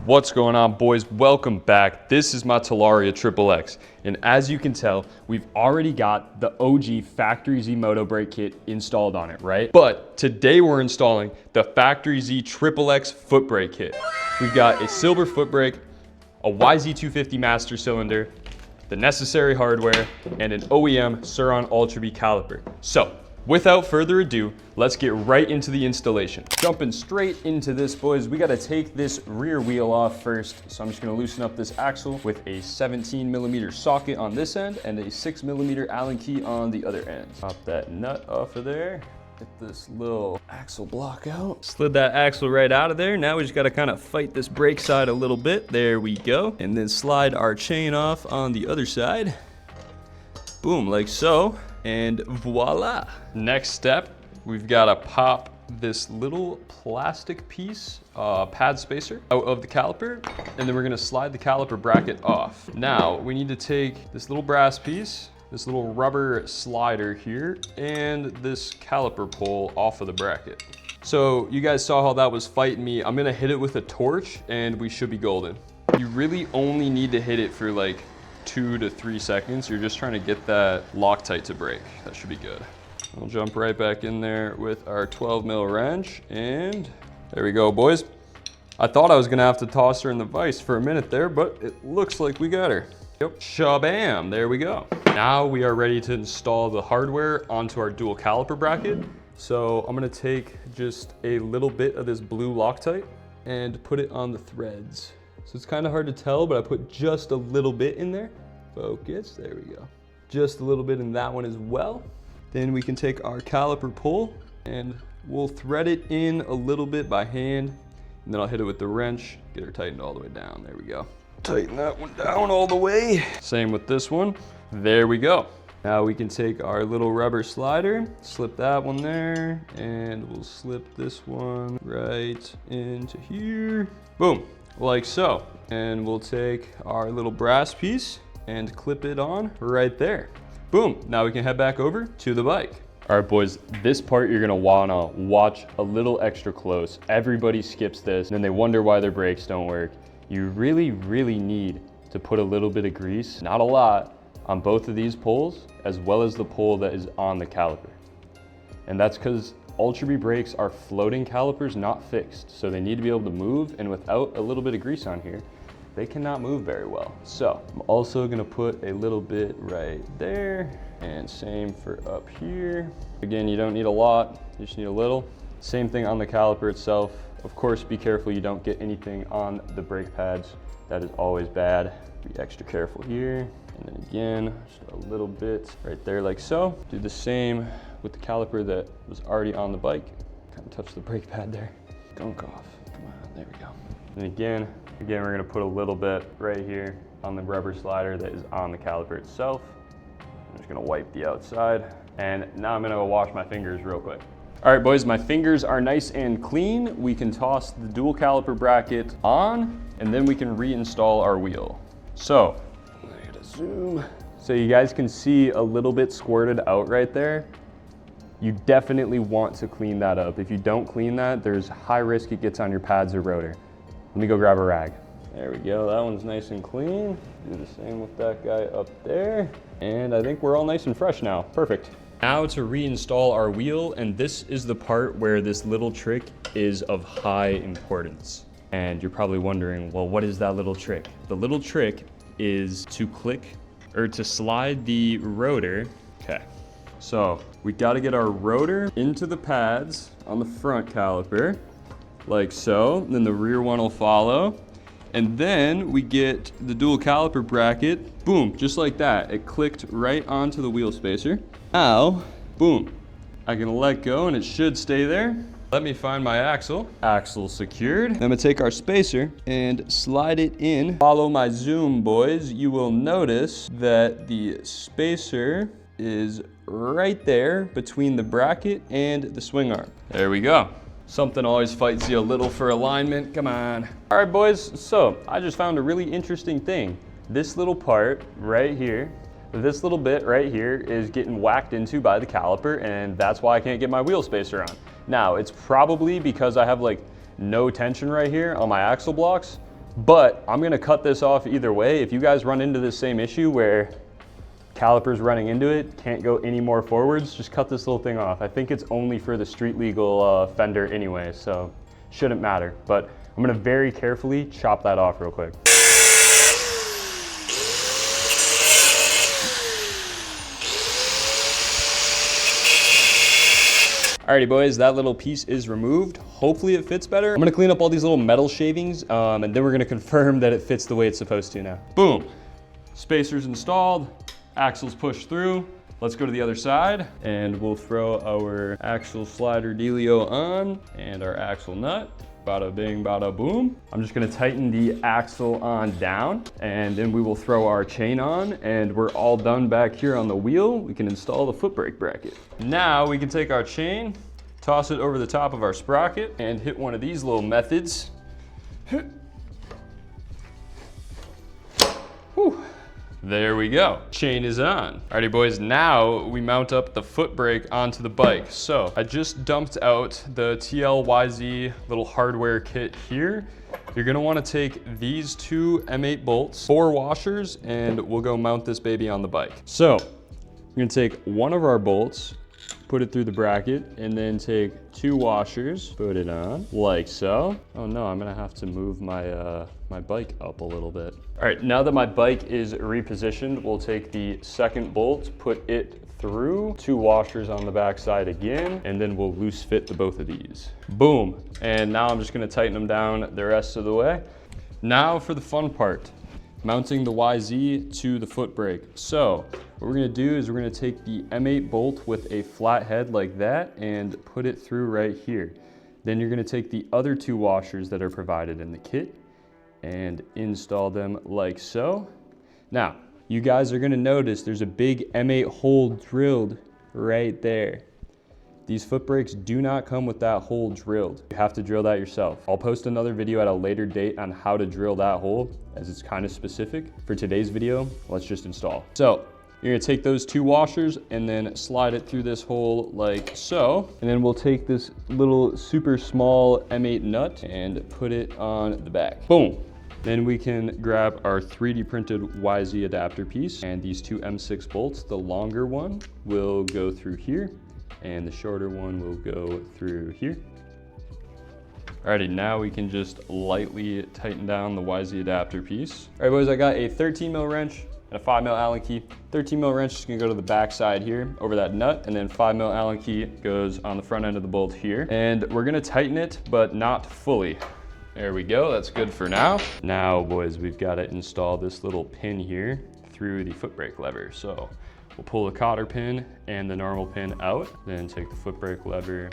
What's going on, boys? Welcome back. This is my Talaria XXX, and as you can tell, we've already got the OG FactoryZ Moto brake kit installed on it, right? But today we're installing the FactoryZ XXX foot brake kit. We've got a silver foot brake, a YZ250 master cylinder, the necessary hardware, and an OEM Sur-On Ultra B caliper. So, without further ado, let's get right into the installation. Jumping straight into this, boys, we gotta take this rear wheel off first. So I'm just gonna loosen up this axle with a 17mm socket on this end and a 6mm Allen key on the other end. Pop that nut off of there. Get this little axle block out. Slid that axle right out of there. Now we just gotta kind of fight this brake side a little bit. There we go. And then slide our chain off on the other side. Boom, like so. And voila. Next step, we've got to pop this little plastic piece, pad spacer, out of the caliper, and then we're going to slide the caliper bracket off. Now, we need to take this little brass piece, this little rubber slider here, and this caliper pole off of the bracket. So you guys saw how that was fighting me. I'm going to hit it with a torch, and we should be golden. You really only need to hit it for like 2 to 3 seconds. You're just trying to get that Loctite to break. That should be good. We'll jump right back in there with our 12mm wrench, and there we go, boys. I thought I was gonna have to toss her in the vise for a minute there, but it looks like we got her. Yep, shabam, there we go. Now we are ready to install the hardware onto our dual caliper bracket. So I'm gonna take just a little bit of this blue Loctite and put it on the threads. So it's kind of hard to tell, but I put just a little bit in there. Focus, there we go. Just a little bit in that one as well. Then we can take our caliper pull and we'll thread it in a little bit by hand. And then I'll hit it with the wrench, get her tightened all the way down. There we go. Tighten that one down all the way. Same with this one. There we go. Now we can take our little rubber slider, slip that one there, and we'll slip this one right into here. Boom. Like so. And we'll take our little brass piece and clip it on right there. Boom, now we can head back over to the bike. All right, boys, this part you're gonna wanna watch a little extra close. Everybody skips this, and then they wonder why their brakes don't work. You really, really need to put a little bit of grease, not a lot, on both of these poles, as well as the pole that is on the caliper. And that's because Ultra B brakes are floating calipers, not fixed. So they need to be able to move, and without a little bit of grease on here, they cannot move very well. So I'm also gonna put a little bit right there, and same for up here. Again, you don't need a lot, you just need a little. Same thing on the caliper itself. Of course, be careful you don't get anything on the brake pads. That is always bad. Be extra careful here. And then again, just a little bit right there like so. Do the same with the caliper that was already on the bike. Kind of touch the brake pad there. Gunk off, come on, there we go. And again, we're gonna put a little bit right here on the rubber slider that is on the caliper itself. I'm just gonna wipe the outside. And now I'm gonna go wash my fingers real quick. All right, boys, my fingers are nice and clean. We can toss the dual caliper bracket on, and then we can reinstall our wheel. So, I gotta zoom. So you guys can see a little bit squirted out right there. You definitely want to clean that up. If you don't clean that, there's high risk it gets on your pads or rotor. Let me go grab a rag. There we go, that one's nice and clean. Do the same with that guy up there. And I think we're all nice and fresh now, perfect. Now to reinstall our wheel, and this is the part where this little trick is of high importance. And you're probably wondering, well, what is that little trick? The little trick is to slide the rotor. Okay. So we got to get our rotor into the pads on the front caliper, like so. Then the rear one will follow. And then we get the dual caliper bracket, boom, just like that. It clicked right onto the wheel spacer. Now, boom, I can let go and it should stay there. Let me find my axle. Axle secured. I'm gonna take our spacer and slide it in. Follow my zoom, boys. You will notice that the spacer is right there between the bracket and the swing arm. There we go. Something always fights you a little for alignment, come on. All right, boys, so I just found a really interesting thing. This little part right here, this little bit right here is getting whacked into by the caliper, and that's why I can't get my wheel spacer on. Now, it's probably because I have like no tension right here on my axle blocks, But I'm gonna cut this off either way. If you guys run into this same issue where caliper's running into it, can't go any more forwards, just cut this little thing off. I think it's only for the street legal fender anyway, so shouldn't matter. But I'm gonna very carefully chop that off real quick. Alrighty boys, that little piece is removed. Hopefully it fits better. I'm gonna clean up all these little metal shavings and then we're gonna confirm that it fits the way it's supposed to now. Boom, spacers installed, axles pushed through. Let's go to the other side and we'll throw our axle slider dealio on and our axle nut. Bada bing, bada boom. I'm just gonna tighten the axle on down and then we will throw our chain on and we're all done back here on the wheel. We can install the foot brake bracket. Now we can take our chain, toss it over the top of our sprocket and hit one of these little methods. Whew. There we go, chain is on. Alrighty boys, now we mount up the foot brake onto the bike. So I just dumped out the TLYZ little hardware kit here. You're gonna wanna take these two M8 bolts, 4 washers, and we'll go mount this baby on the bike. So we're gonna take one of our bolts, put it through the bracket, and then take 2 washers, put it on, like so. Oh no, I'm gonna have to move my, my bike up a little bit. All right, now that my bike is repositioned, we'll take the second bolt, put it through, 2 washers on the back side again, and then we'll loose fit the both of these. Boom, and now I'm just gonna tighten them down the rest of the way. Now for the fun part, mounting the YZ to the foot brake. So what we're gonna do is we're gonna take the M8 bolt with a flat head like that and put it through right here. Then you're gonna take the other 2 washers that are provided in the kit and install them like so. Now, you guys are gonna notice there's a big M8 hole drilled right there. These foot brakes do not come with that hole drilled. You have to drill that yourself. I'll post another video at a later date on how to drill that hole, as it's kind of specific. For today's video, let's just install. So, you're gonna take those 2 washers and then slide it through this hole like so. And then we'll take this little super small M8 nut and put it on the back. Boom. Then we can grab our 3D printed YZ adapter piece and these 2 M6 bolts. The longer one will go through here and the shorter one will go through here. Alrighty, now we can just lightly tighten down the YZ adapter piece. All right boys, I got a 13 mil wrench and a 5 mil Allen key. 13 mil wrench is gonna go to the back side here over that nut, and then 5 mil Allen key goes on the front end of the bolt here. And we're gonna tighten it, but not fully. There we go, that's good for now. Now boys, we've gotta install this little pin here through the foot brake lever. So we'll pull the cotter pin and the normal pin out, then take the foot brake lever,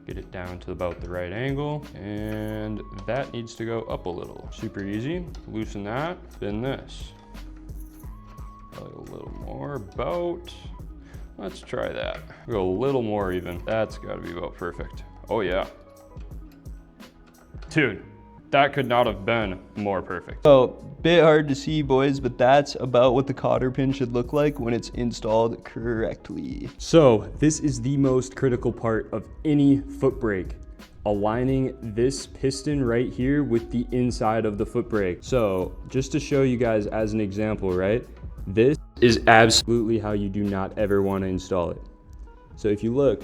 get it down to about the right angle, and that needs to go up a little. Super easy, loosen that, spin this. Probably a little more, about, let's try that. Go a little more even. That's gotta be about perfect. Oh yeah. Dude, that could not have been more perfect. So, bit hard to see boys, but that's about what the cotter pin should look like when it's installed correctly. So this is the most critical part of any foot brake. Aligning this piston right here with the inside of the foot brake. So just to show you guys as an example, right? This is absolutely how you do not ever want to install it. So if you look,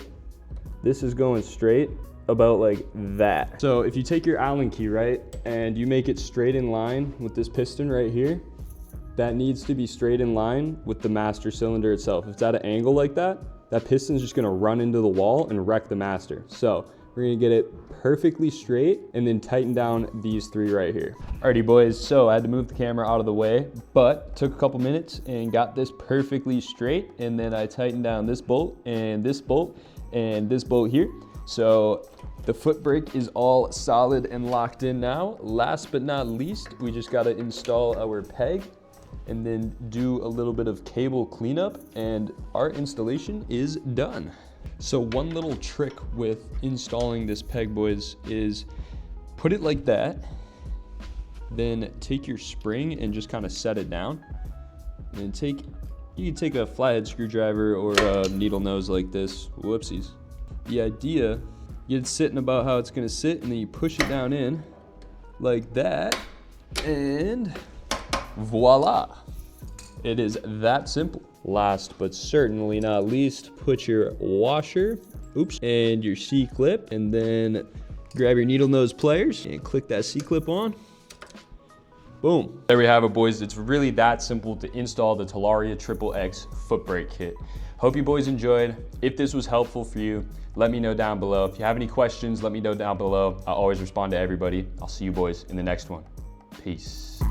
this is going straight about like that. So if you take your Allen key, right, and you make it straight in line with this piston right here, that needs to be straight in line with the master cylinder itself. If it's at an angle like that, that piston's just gonna run into the wall and wreck the master. So we're gonna get it perfectly straight and then tighten down these 3 right here. Alrighty boys, so I had to move the camera out of the way, but took a couple minutes and got this perfectly straight, and then I tightened down this bolt and this bolt and this bolt here. So the foot brake is all solid and locked in now. Last but not least, we just gotta install our peg and then do a little bit of cable cleanup, and our installation is done. So one little trick with installing this peg, boys, is put it like that, then take your spring and just kind of set it down. And you can take a flathead screwdriver or a needle nose like this. Whoopsies. The idea, you get it sitting about how it's gonna sit, and then you push it down in like that, And voila. It is that simple. Last but certainly not least, put your washer, and your C-clip, and then grab your needle nose pliers and click that C-clip on. Boom. There we have it, boys. It's really that simple to install the Talaria XXX foot brake kit. Hope you boys enjoyed. If this was helpful for you, let me know down below. If you have any questions, let me know down below. I always respond to everybody. I'll see you boys in the next one. Peace.